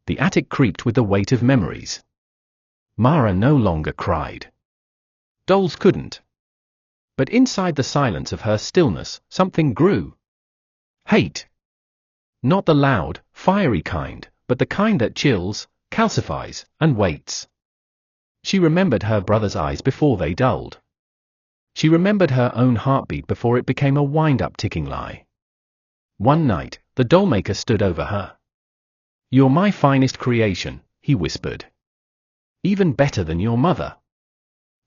The attic creaked with the weight of memories. Mara no longer cried. Dolls couldn't. But inside the silence of her stillness, something grew. Hate. Not the loud, fiery kind, but the kind that chills, calcifies, and waits. She remembered her brother's eyes before they dulled. She remembered her own heartbeat before it became a wind-up ticking lie. One night, the dollmaker stood over her. "You're my finest creation," he whispered. "Even better than your mother."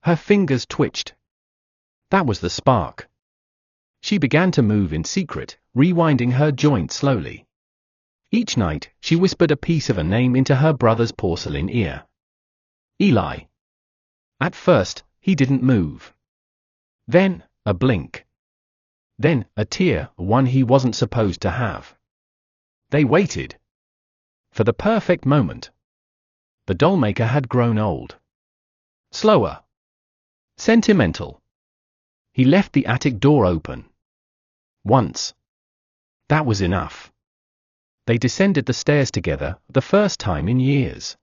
Her fingers twitched. That was the spark. She began to move in secret, rewinding her joint slowly. Each night, she whispered a piece of a name into her brother's porcelain ear. Eli. At first, he didn't move. Then, a blink. Then, a tear, one he wasn't supposed to have. They waited. For the perfect moment. The dollmaker had grown old. Slower. Sentimental. He left the attic door open. Once. That was enough. They descended the stairs together, the first time in years.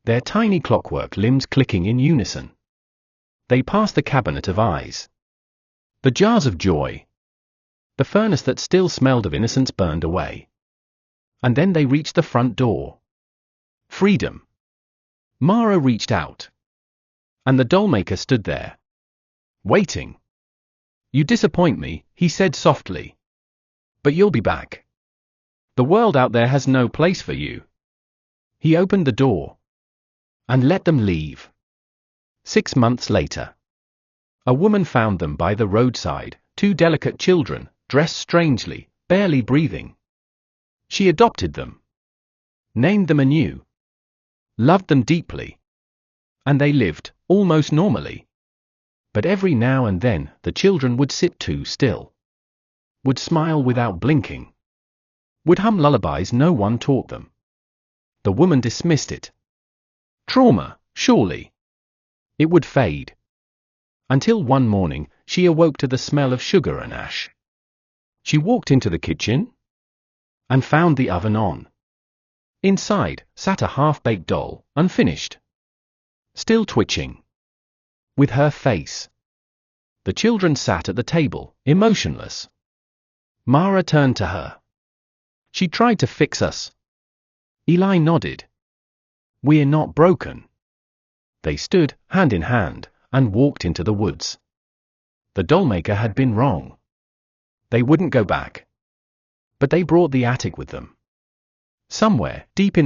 Their tiny clockwork limbs clicking in unison. They passed the cabinet of eyes. The jars of joy. The furnace that still smelled of innocence burned away. And then they reached the front door. Freedom. Mara reached out. And the dollmaker stood there. Waiting. "You disappoint me," he said softly. "But you'll be back. The world out there has no place for you." He opened the door. And let them leave. 6 months later. A woman found them by the roadside, 2 delicate children, dressed strangely, barely breathing. She adopted them. Named them anew. Loved them deeply. And they lived, almost normally. But every now and then, the children would sit too still. Would smile without blinking. Would hum lullabies no one taught them. The woman dismissed it. Trauma, surely. It would fade. Until one morning, she awoke to the smell of sugar and ash. She walked into the kitchen and found the oven on. Inside sat a half-baked doll, unfinished. Still twitching. With her face. The children sat at the table, emotionless. Mara turned to her. "She tried to fix us." Eli nodded. "We're not broken." They stood, hand in hand, and walked into the woods. The dollmaker had been wrong. They wouldn't go back. But they brought the attic with them. Somewhere, deep in